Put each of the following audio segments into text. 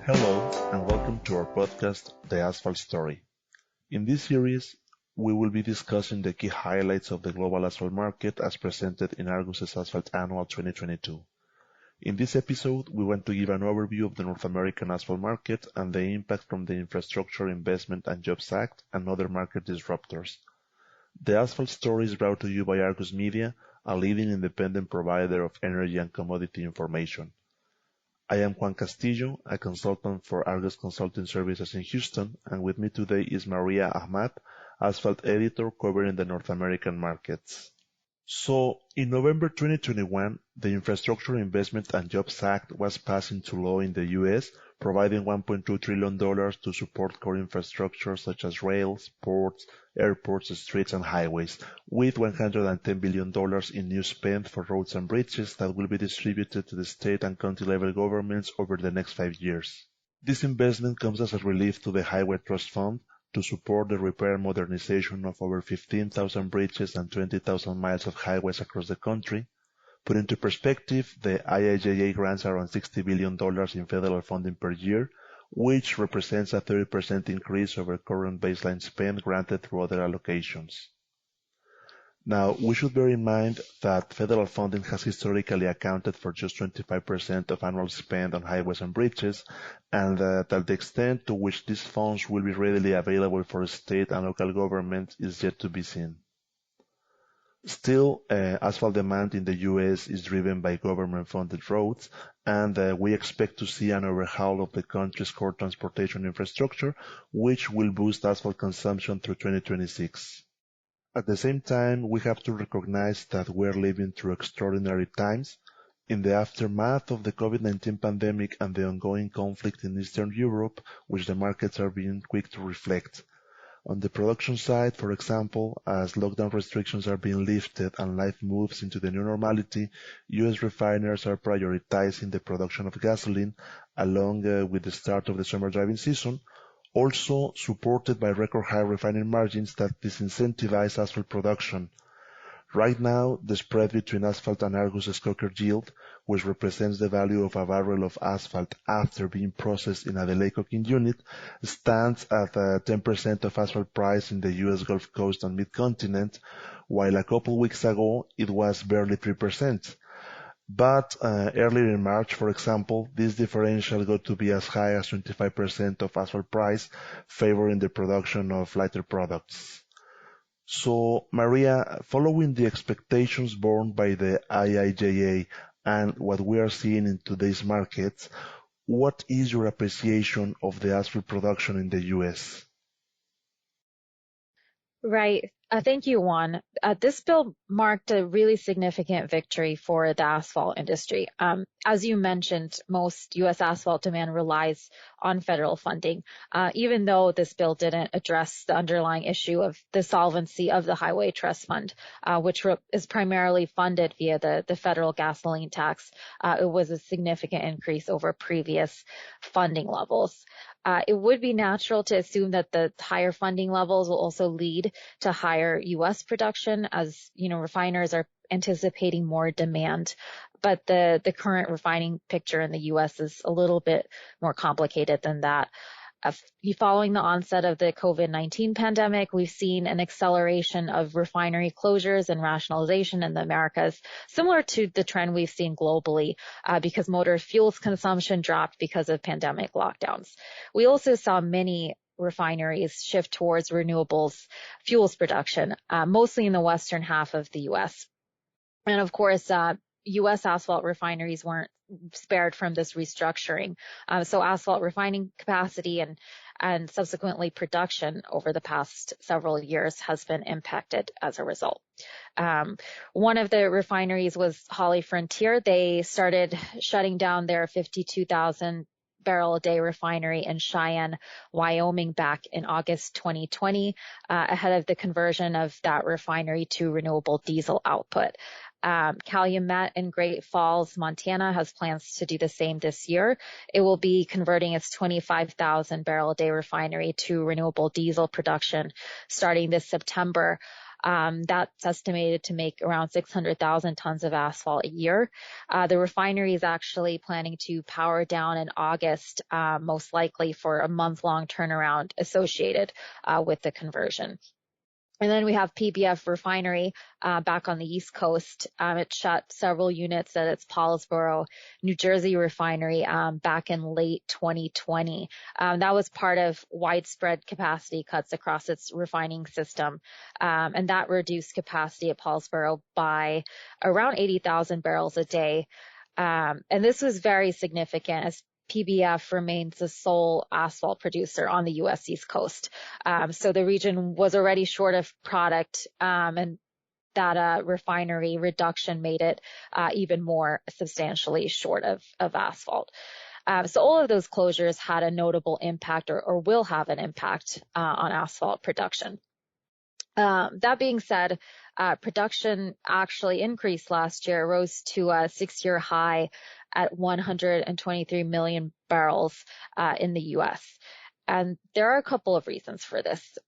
Hello and welcome to our podcast, The Asphalt Story. In this series, we will be discussing the key highlights of the global asphalt market as presented in Argus Asphalt Annual 2022. In this episode, we want to give an overview of the North American asphalt market and the impact from the Infrastructure Investment and Jobs Act and other market disruptors. The Asphalt Story is brought to you by Argus Media, a leading independent provider of energy and commodity information. I am Juan Castillo, a consultant for Argus Consulting Services in Houston, and with me today is Maria Ahmed, asphalt editor covering the North American markets. So, in November 2021, the Infrastructure Investment and Jobs Act was passed into law in the U.S., providing $1.2 trillion to support core infrastructure such as rails, ports, airports, streets, and highways, with $110 billion in new spend for roads and bridges that will be distributed to the state and county level governments over the next 5 years. This investment comes as a relief to the Highway Trust Fund to support the repair and modernization of over 15,000 bridges and 20,000 miles of highways across the country. Put into perspective, the IIJA grants around $60 billion in federal funding per year, which represents a 30% increase over current baseline spend granted through other allocations. Now, we should bear in mind that federal funding has historically accounted for just 25% of annual spend on highways and bridges, and that the extent to which these funds will be readily available for state and local governments is yet to be seen. Still, asphalt demand in the U.S. is driven by government-funded roads, and we expect to see an overhaul of the country's core transportation infrastructure, which will boost asphalt consumption through 2026. At the same time, we have to recognize that we are living through extraordinary times. In the aftermath of the COVID-19 pandemic and the ongoing conflict in Eastern Europe, which the markets are being quick to reflect. On the production side, for example, as lockdown restrictions are being lifted and life moves into the new normality, U.S. refiners are prioritizing the production of gasoline along with the start of the summer driving season, also supported by record high refining margins that disincentivize asphalt production. Right now, the spread between asphalt and Argus coker yield, which represents the value of a barrel of asphalt after being processed in a delay coking unit, stands at 10% of asphalt price in the U.S. Gulf Coast and Mid-Continent, while a couple weeks ago it was barely 3%. But earlier in March, for example, this differential got to be as high as 25% of asphalt price, favoring the production of lighter products. So, Maria, following the expectations borne by the IIJA and what we are seeing in today's markets, what is your appreciation of the asphalt production in the U.S.? Right. Thank you, Juan. This bill marked a really significant victory for the asphalt industry. As you mentioned, most U.S. asphalt demand relies on federal funding, even though this bill didn't address the underlying issue of the solvency of the Highway Trust Fund, which is primarily funded via the federal gasoline tax. It was a significant increase over previous funding levels. It would be natural to assume that the higher funding levels will also lead to higher U.S. production as, refiners are anticipating more demand. But the current refining picture in the U.S. is a little bit more complicated than that. Following the onset of the COVID-19 pandemic, we've seen an acceleration of refinery closures and rationalization in the Americas, similar to the trend we've seen globally, because motor fuels consumption dropped because of pandemic lockdowns. We also saw many refineries shift towards renewables fuels production, mostly in the western half of the U.S. And of course, U.S. asphalt refineries weren't spared from this restructuring. So asphalt refining capacity and subsequently production over the past several years has been impacted as a result. One of the refineries was HollyFrontier. They started shutting down their 52,000 barrel a day refinery in Cheyenne, Wyoming back in August 2020, ahead of the conversion of that refinery to renewable diesel output. Calumet in Great Falls, Montana has plans to do the same this year. It will be converting its 25,000 barrel a day refinery to renewable diesel production starting this September. That's estimated to make around 600,000 tons of asphalt a year. The refinery is actually planning to power down in August, most likely for a month-long turnaround associated with the conversion. And then we have PBF Refinery back on the East Coast. It shut several units at its Paulsboro, New Jersey refinery back in late 2020. That was part of widespread capacity cuts across its refining system. And that reduced capacity at Paulsboro by around 80,000 barrels a day. And this was very significant as PBF remains the sole asphalt producer on the U.S. East Coast. So the region was already short of product, and that refinery reduction made it even more substantially short of asphalt. So all of those closures had a notable impact or will have an impact on asphalt production. That being said, production actually increased last year, rose to a 6-year high at 123 million barrels in the U.S. And there are a couple of reasons for this.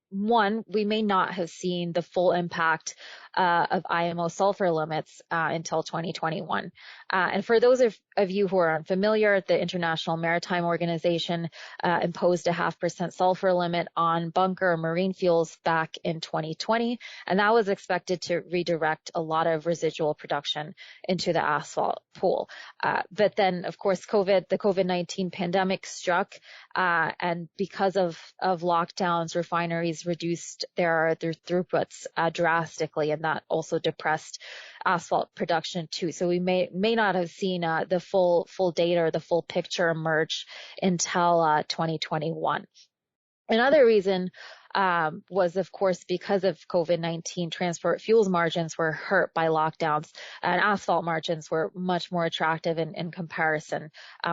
One, we may not have seen the full impact of IMO sulfur limits until 2021. And for those of you who are unfamiliar, the International Maritime Organization imposed a 0.5% sulfur limit on bunker or marine fuels back in 2020, and that was expected to redirect a lot of residual production into the asphalt pool. But then, of course, the COVID-19 pandemic struck, and because of lockdowns, refineries reduced their throughputs drastically, and that also depressed asphalt production too. So we may not have seen the full data or the full picture emerge until 2021. Another reason was, of course, because of COVID-19, transport fuels margins were hurt by lockdowns, and asphalt margins were much more attractive in comparison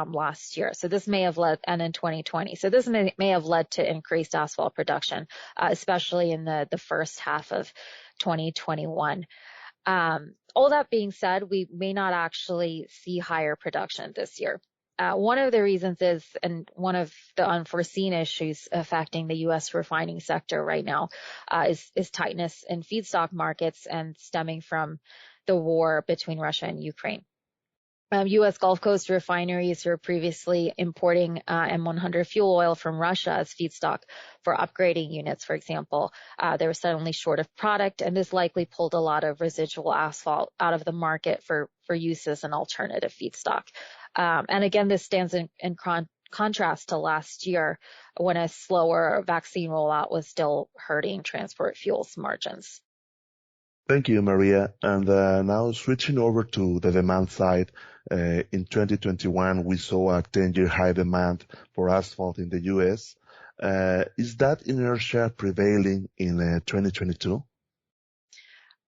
last year. So this may have led, and in 2020, so this may have led to increased asphalt production, especially in the first half of 2021. All that being said, we may not actually see higher production this year. One of the reasons is, and one of the unforeseen issues affecting the U.S. refining sector right now is tightness in feedstock markets and stemming from the war between Russia and Ukraine. U.S. Gulf Coast refineries were previously importing M100 fuel oil from Russia as feedstock for upgrading units, for example. They were suddenly short of product, and this likely pulled a lot of residual asphalt out of the market for use as an alternative feedstock. And again, this stands in contrast to last year when a slower vaccine rollout was still hurting transport fuels margins. Thank you, Maria. And now switching over to the demand side, in 2021, we saw a 10-year high demand for asphalt in the U.S. Is that inertia prevailing in 2022?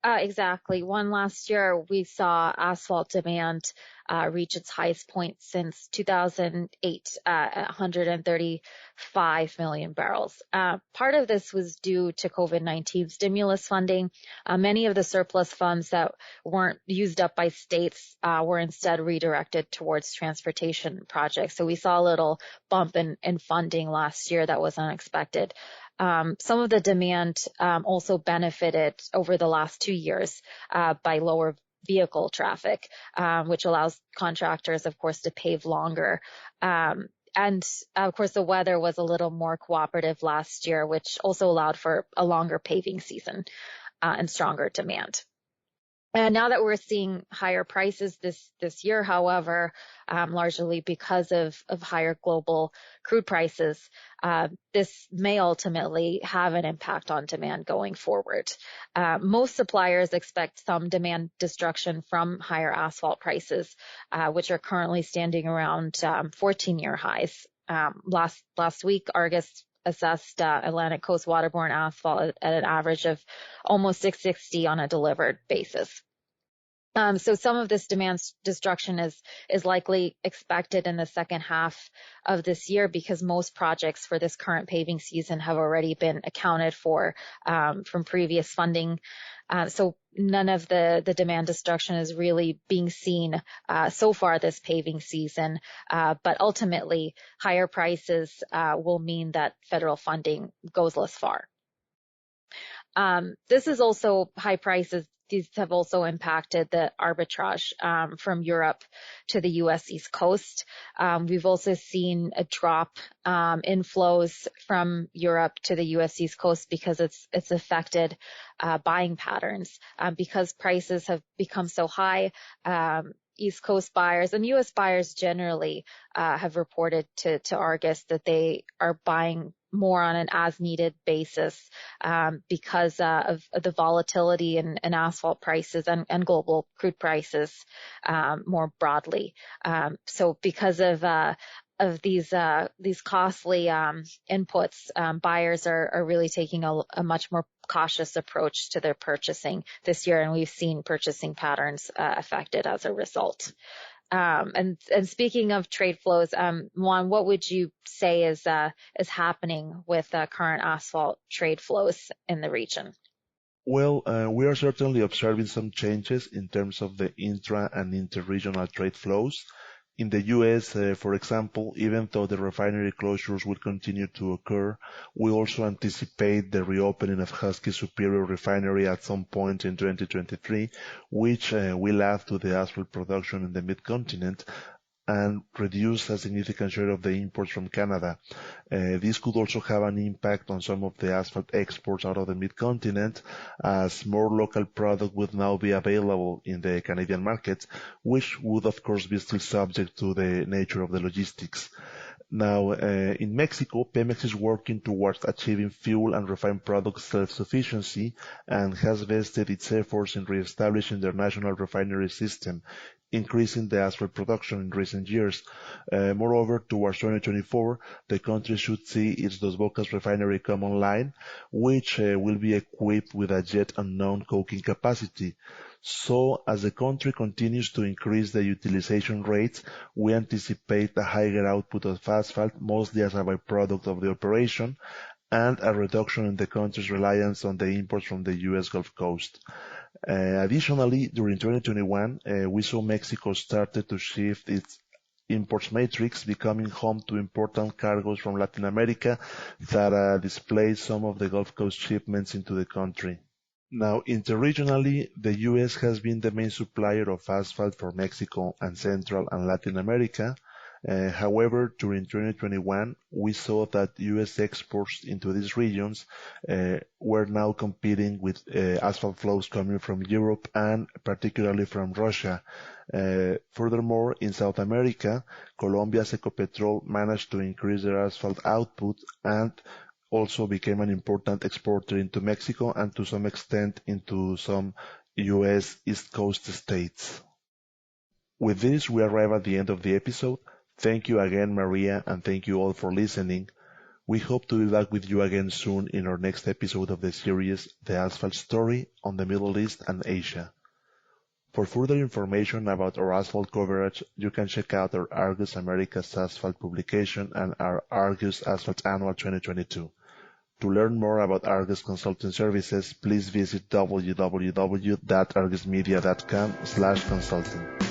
Exactly. Last year, we saw asphalt demand reach its highest point since 2008, at 135 million barrels. Part of this was due to COVID-19 stimulus funding. Many of the surplus funds that weren't used up by states were instead redirected towards transportation projects. So we saw a little bump in funding last year that was unexpected. Some of the demand also benefited over the last 2 years by lower vehicle traffic, which allows contractors, of course, to pave longer. And of course, the weather was a little more cooperative last year, which also allowed for a longer paving season and stronger demand. And now that we're seeing higher prices this year, however, largely because of higher global crude prices, this may ultimately have an impact on demand going forward. Most suppliers expect some demand destruction from higher asphalt prices, which are currently standing around 14-year highs. Last week, Argus assessed Atlantic Coast waterborne asphalt at an average of almost $6.60 on a delivered basis. So some of this demand destruction is likely expected in the second half of this year because most projects for this current paving season have already been accounted for from previous funding. So none of the demand destruction is really being seen so far this paving season. But ultimately, higher prices will mean that federal funding goes less far. This is also high prices. These have also impacted the arbitrage from Europe to the U.S. East Coast. We've also seen a drop in flows from Europe to the U.S. East Coast because it's affected buying patterns because prices have become so high. East Coast buyers and U.S. buyers generally have reported to Argus that they are buying more on an as-needed basis because of the volatility in asphalt prices and global crude prices more broadly. So because of these costly inputs, buyers are really taking a much more cautious approach to their purchasing this year, and we've seen purchasing patterns affected as a result. And speaking of trade flows, Juan, what would you say is happening with current asphalt trade flows in the region? Well, we are certainly observing some changes in terms of the intra and interregional trade flows. In the U.S., for example, even though the refinery closures will continue to occur, we also anticipate the reopening of Husky Superior Refinery at some point in 2023, which will add to the asphalt production in the mid-continent and reduce a significant share of the imports from Canada. This could also have an impact on some of the asphalt exports out of the mid-continent, as more local product would now be available in the Canadian market, which would of course be still subject to the nature of the logistics. Now, in Mexico, Pemex is working towards achieving fuel and refined product self-sufficiency and has vested its efforts in reestablishing their national refinery system, increasing the asphalt production in recent years. Moreover, towards 2024, the country should see its Dos Bocas refinery come online, which will be equipped with a yet unknown coking capacity. So, as the country continues to increase the utilization rates, we anticipate a higher output of asphalt, mostly as a byproduct of the operation, and a reduction in the country's reliance on the imports from the U.S. Gulf Coast. Additionally, during 2021, we saw Mexico started to shift its imports matrix, becoming home to important cargoes from Latin America that displaced some of the Gulf Coast shipments into the country. Now, interregionally, the U.S. has been the main supplier of asphalt for Mexico and Central and Latin America. However, during 2021, we saw that U.S. exports into these regions were now competing with asphalt flows coming from Europe and particularly from Russia. Furthermore, in South America, Colombia's Ecopetrol managed to increase their asphalt output and also became an important exporter into Mexico and to some extent into some U.S. East Coast states. With this, we arrive at the end of the episode. Thank you again, Maria, and thank you all for listening. We hope to be back with you again soon in our next episode of the series, The Asphalt Story on the Middle East and Asia. For further information about our asphalt coverage, you can check out our Argus Americas Asphalt publication and our Argus Asphalt Annual 2022. To learn more about Argus Consulting Services, please visit www.argusmedia.com/consulting.